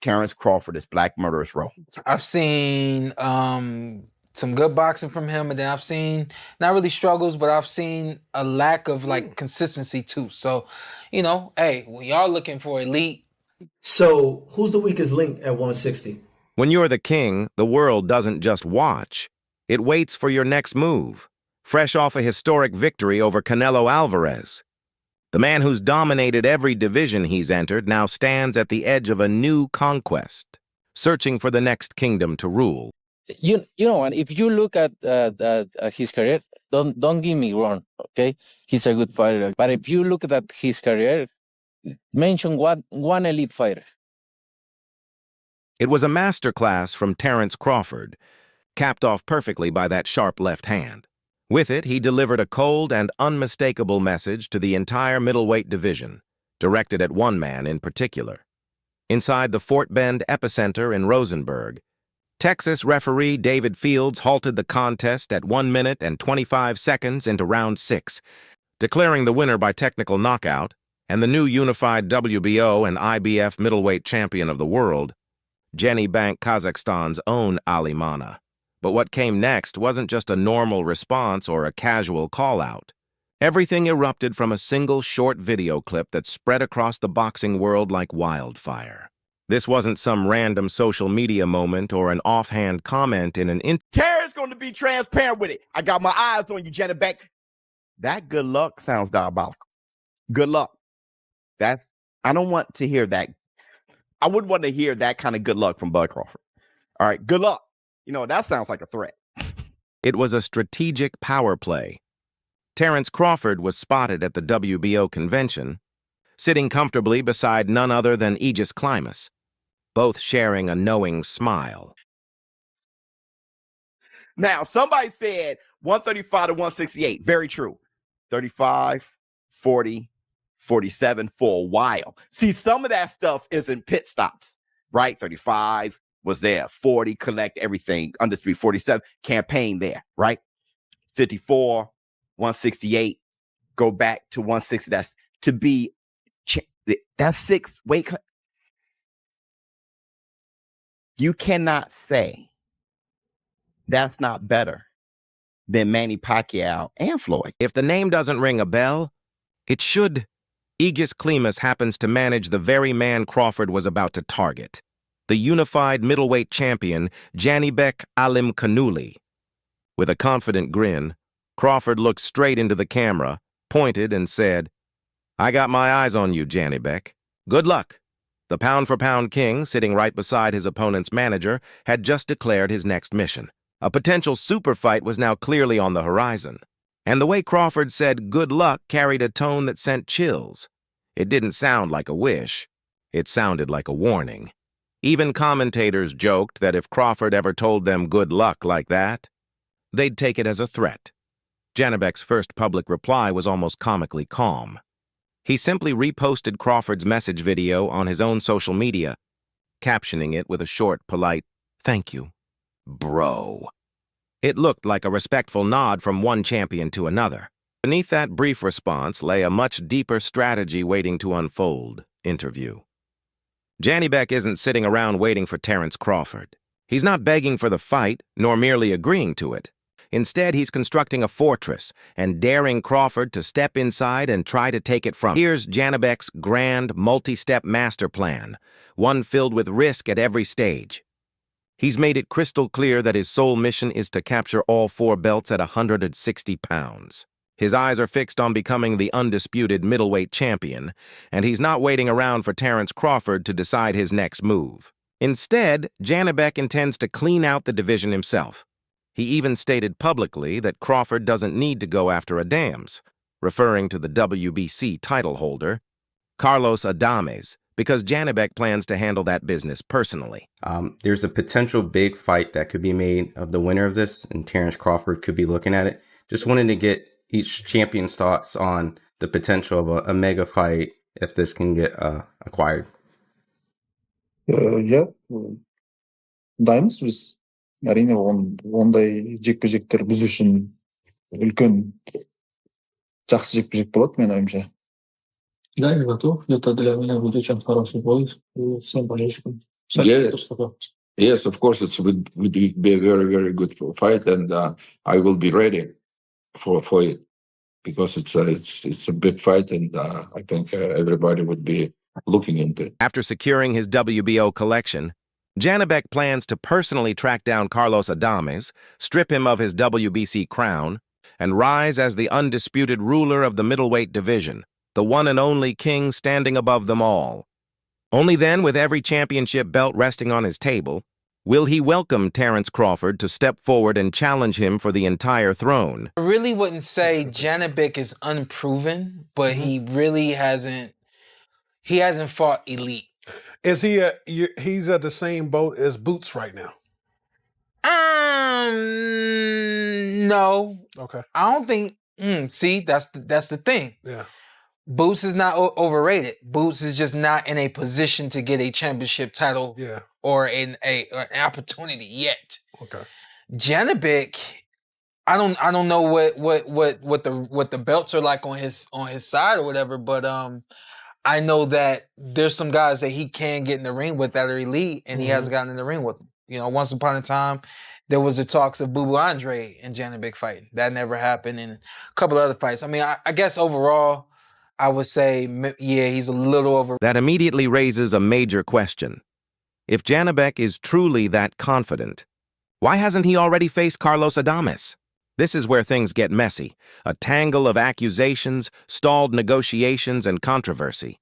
Terence Crawford is Black Murderous Row? I've seen some good boxing from him, and then I've seen not really struggles, but I've seen a lack of like consistency too. So, you know, hey, when y'all looking for elite. So who's the weakest link at 160? When you're the king, the world doesn't just watch. It waits for your next move, fresh off a historic victory over Canelo Alvarez. The man who's dominated every division he's entered now stands at the edge of a new conquest, searching for the next kingdom to rule. You know, and if you look at his career, don't get me wrong, okay? He's a good fighter. But if you look at his career, mention one elite fighter. It was a masterclass from Terence Crawford, capped off perfectly by that sharp left hand. With it, he delivered a cold and unmistakable message to the entire middleweight division, directed at one man in particular. Inside the Fort Bend epicenter in Rosenberg, Texas referee David Fields halted the contest at 1 minute and 25 seconds into round 6, declaring the winner by technical knockout and the new unified WBO and IBF middleweight champion of the world, Janibek, Kazakhstan's own Ali Mana. But what came next wasn't just a normal response or a casual call-out. Everything erupted from a single short video clip that spread across the boxing world like wildfire. This wasn't some random social media moment or an offhand comment in an Terrence going to be transparent with it. I got my eyes on you, Janibek. That good luck sounds diabolical. Good luck. I don't want to hear that. I wouldn't want to hear that kind of good luck from Bud Crawford. All right, good luck. You know, that sounds like a threat. It was a strategic power play. Terence Crawford was spotted at the WBO convention, sitting comfortably beside none other than Aegis Climas, both sharing a knowing smile. Now, somebody said 135 to 168. Very true. 35, 40, 47 for a while. See, some of that stuff isn't pit stops, right? 35 was there. 40, collect everything. Undisputed 47, campaign there, right? 54, 168, go back to 160. That's to be, that's 6 weight cut. You cannot say that's not better than Manny Pacquiao and Floyd. If the name doesn't ring a bell, it should. Aegis Climas happens to manage the very man Crawford was about to target, the unified middleweight champion, Janibek Alimkhanuly. With a confident grin, Crawford looked straight into the camera, pointed, and said, "I got my eyes on you, Janibek. Good luck." The pound-for-pound king, sitting right beside his opponent's manager, had just declared his next mission. A potential super fight was now clearly on the horizon. And the way Crawford said good luck carried a tone that sent chills. It didn't sound like a wish. It sounded like a warning. Even commentators joked that if Crawford ever told them good luck like that, they'd take it as a threat. Janibek's first public reply was almost comically calm. He simply reposted Crawford's message video on his own social media, captioning it with a short, polite, "Thank you, bro." It looked like a respectful nod from one champion to another. Beneath that brief response lay a much deeper strategy waiting to unfold. Interview. Janibek isn't sitting around waiting for Terence Crawford. He's not begging for the fight, nor merely agreeing to it. Instead, he's constructing a fortress and daring Crawford to step inside and try to take it from him. Here's Janibek's grand, multi-step master plan, one filled with risk at every stage. He's made it crystal clear that his sole mission is to capture all 4 belts at 160 pounds. His eyes are fixed on becoming the undisputed middleweight champion, and he's not waiting around for Terence Crawford to decide his next move. Instead, Janibek intends to clean out the division himself. He even stated publicly that Crawford doesn't need to go after Adams, referring to the WBC title holder, Carlos Adames, because Janibek plans to handle that business personally. There's a potential big fight that could be made of the winner of this, and Terence Crawford could be looking at it. Just wanted to get each champion's thoughts on the potential of a mega fight if this can get acquired. Yeah, дайынбыз біз. Әрине, ондай жекпе-жектер біз үшін үлкен жақсы жекпе-жек болады, мен ойымша. Да, я готов. Это для меня будет очень хороший бой. Всем болельщикам. Yes, yes, of course, would be a very, very good fight, and I will be ready for it because it's a big fight, and I think everybody would be looking into it. After securing his WBO collection, Janibek plans to personally track down Carlos Adames, strip him of his WBC crown, and rise as the undisputed ruler of the middleweight division, the one and only king standing above them all. Only then, with every championship belt resting on his table, will he welcome Terence Crawford to step forward and challenge him for the entire throne. I really wouldn't say Janibek is unproven, but he really hasn't fought elite. Is he's at the same boat as Boots right now? No. Okay. I don't think. See, that's the thing. Yeah. Boots is not overrated. Boots is just not in a position to get a championship title. Yeah. Or an opportunity yet. Okay. Janibek, I don't know what the belts are like on his side or whatever, but I know that there's some guys that he can get in the ring with that are elite, and he hasn't gotten in the ring with them. You know, once upon a time, there was the talks of Boo Boo Andre and Janibek fighting. That never happened, and a couple other fights. I mean, I guess overall, I would say, yeah, he's a little over. That immediately raises a major question. If Janibek is truly that confident, why hasn't he already faced Carlos Adames? This is where things get messy, a tangle of accusations, stalled negotiations, and controversy.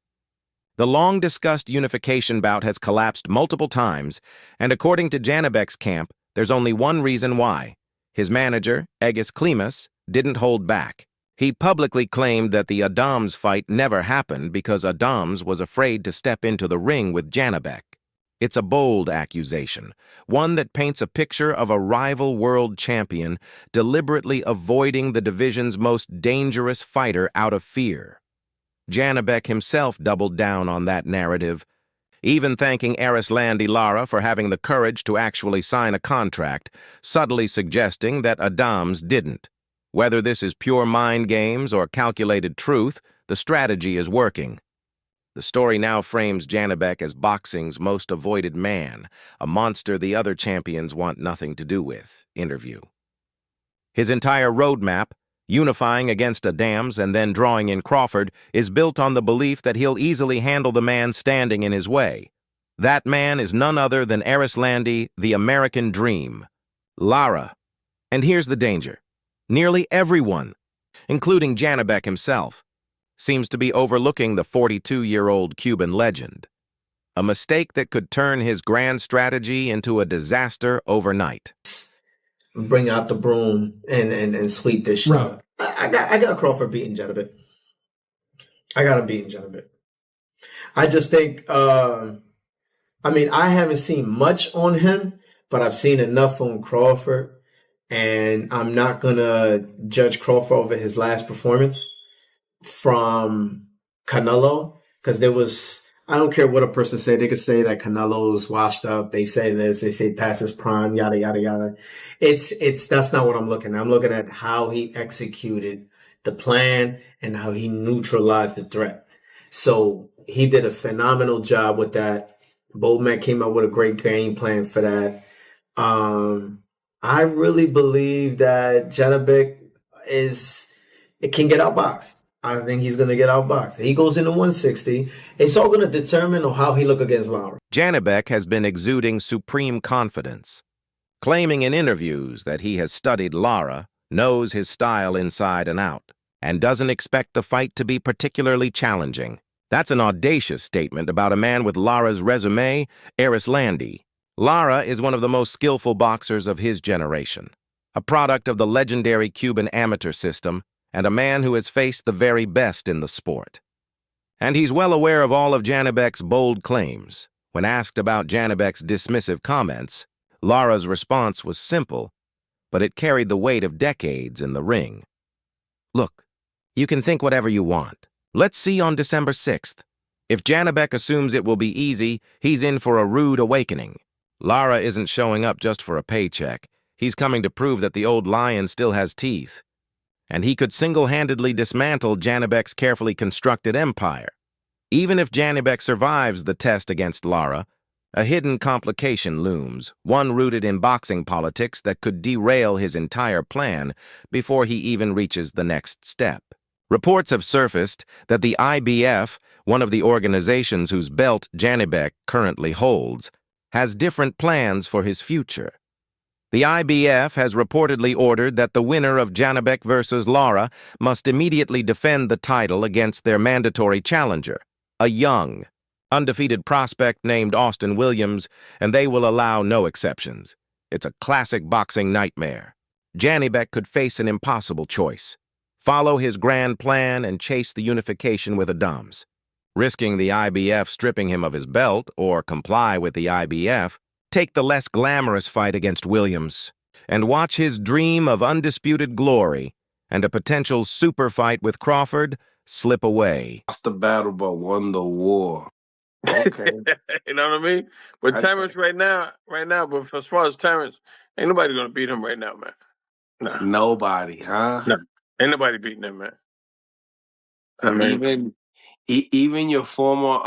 The long-discussed unification bout has collapsed multiple times, and according to Janibek's camp, there's only one reason why. His manager, Egis Klimas, didn't hold back. He publicly claimed that the Adames fight never happened because Adames was afraid to step into the ring with Janibek. It's a bold accusation, one that paints a picture of a rival world champion deliberately avoiding the division's most dangerous fighter out of fear. Janibek himself doubled down on that narrative, even thanking Arislandi Lara for having the courage to actually sign a contract, subtly suggesting that Adames didn't. Whether this is pure mind games or calculated truth, the strategy is working. The story now frames Janibek as boxing's most avoided man, a monster the other champions want nothing to do with. Interview. His entire roadmap, unifying against Adames and then drawing in Crawford, is built on the belief that he'll easily handle the man standing in his way. That man is none other than Arislandi, the American Dream, Lara. And here's the danger. Nearly everyone, including Janibek himself, seems to be overlooking the 42-year-old Cuban legend. A mistake that could turn his grand strategy into a disaster overnight. Bring out the broom and sweep this shit. Right. I got Crawford beating Janibek. I got him beating Janibek. I just think, I mean, I haven't seen much on him, but I've seen enough on Crawford, and I'm not going to judge Crawford over his last performance from Canelo, because there was, I don't care what a person say, they could say that Canelo's washed up, they say this, they say past his prime, yada yada yada. That's not what I'm looking at. I'm looking at how he executed the plan and how he neutralized the threat. So he did a phenomenal job with that. Bowman came up with a great game plan for that. I really believe that Janibek can get outboxed. I think he's going to get outboxed. He goes into 160. It's all going to determine on how he look against Lara. Janibek has been exuding supreme confidence, claiming in interviews that he has studied Lara, knows his style inside and out, and doesn't expect the fight to be particularly challenging. That's an audacious statement about a man with Lara's resume, Arislandi. Lara is one of the most skillful boxers of his generation, a product of the legendary Cuban amateur system, and a man who has faced the very best in the sport. And he's well aware of all of Janibek's bold claims. When asked about Janibek's dismissive comments, Lara's response was simple, but it carried the weight of decades in the ring. Look, you can think whatever you want. Let's see on December 6th. If Janibek assumes it will be easy, he's in for a rude awakening. Lara isn't showing up just for a paycheck. He's coming to prove that the old lion still has teeth. And he could single-handedly dismantle Janibek's carefully constructed empire. Even if Janibek survives the test against Lara, A hidden complication looms, one rooted in boxing politics that could derail his entire plan before he even reaches the next step. Reports have surfaced that the IBF, one of the organizations whose belt Janibek currently holds, has different plans for his future. The IBF has reportedly ordered that the winner of Janibek versus Lara must immediately defend the title against their mandatory challenger, a young, undefeated prospect named Austin Williams, and they will allow no exceptions. It's a classic boxing nightmare. Janibek could face an impossible choice: follow his grand plan and chase the unification with Adams, risking the IBF stripping him of his belt, or comply with the IBF, take the less glamorous fight against Williams, and watch his dream of undisputed glory and a potential super fight with Crawford slip away. Lost the battle but won the war. Okay. You know what I mean? But Terence right now, but as far as Terence, ain't nobody gonna beat him right now, man. No. Nobody, huh? No. Ain't nobody beating him, man. I mean, even your former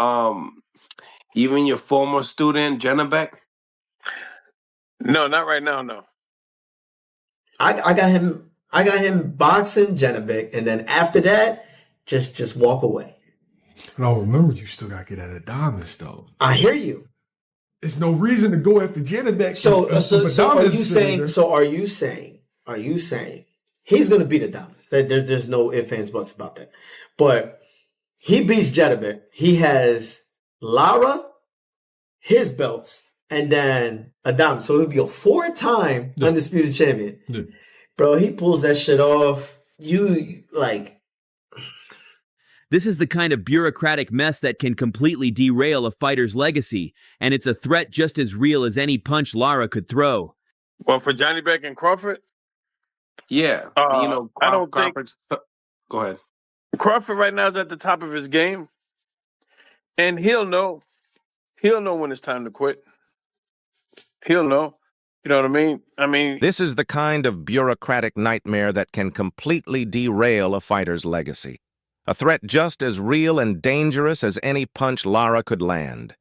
student, Janibek? no, not right now, no. I got him boxing Janibek, and then after that, just walk away. No, remember, you still got to get at Adonis, though. I hear you. There's no reason to go after Janibek. So are you saying he's going to beat Adonis? There's no ifs, ands, buts about that. But he beats Janibek. He has Lara, his belts, and then Adonis. So he'll be a 4-time undisputed champion. Yeah. Bro, he pulls that shit off. This is the kind of bureaucratic mess that can completely derail a fighter's legacy, and it's a threat just as real as any punch Lara could throw. Well, for Janibek and Crawford? Yeah. I don't think... Go ahead. Crawford right now is at the top of his game, and he'll know when it's time to quit. He'll know. You know what I mean? This is the kind of bureaucratic nightmare that can completely derail a fighter's legacy. A threat just as real and dangerous as any punch Lara could land.